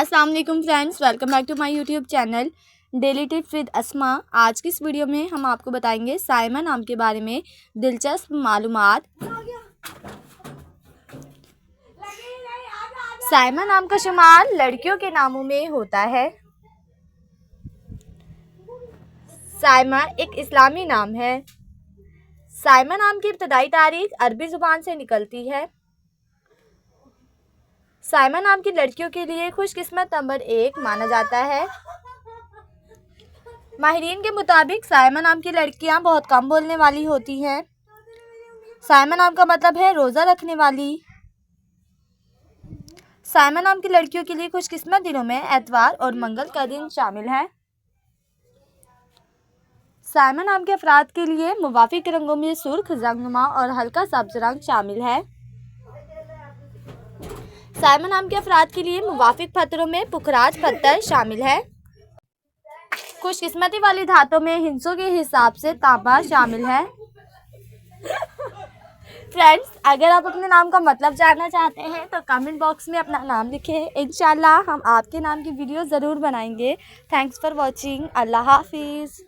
अस्सलाम वालेकुम friends, welcome back to my YouTube channel daily tips with Asma. आज की इस वीडियो में हम आपको बताएंगे साइमा नाम के बारे में दिलचस्प मालूमात। साइमा नाम का शुमार लड़कियों के नामों में होता है। साइमा एक इस्लामी नाम है। साइमा नाम की इब्तदाई तारीख अरबी ज़ुबान से निकलती है। साइमा नाम की लड़कियों के लिए खुशकिस्मत नंबर 1 माना जाता है। माहिरीन के मुताबिक साइमा नाम की लड़कियां बहुत कम बोलने वाली होती हैं। साइमा नाम का मतलब है रोज़ा रखने वाली। साइमा नाम की लड़कियों के लिए खुशकिस्मत दिनों में एतवार और मंगल का दिन शामिल है। साइमा नाम के अफराद के लिए मुवाफिक रंगों में सुर्ख, रंगनुमा और हल्का सब्ज रंग शामिल है। साइमा नाम के अफराद के लिए मुवाफिक पत्थरों में पुखराज पत्थर शामिल है। खुशकिस्मती वाली धातों में हिस्सों के हिसाब से तांबा शामिल है। फ्रेंड्स, अगर आप अपने नाम का मतलब जानना चाहते हैं तो कमेंट बॉक्स में अपना नाम लिखें। इंशाल्लाह हम आपके नाम की वीडियो ज़रूर बनाएंगे। Thanks for watching. अल्लाह हाफिज़।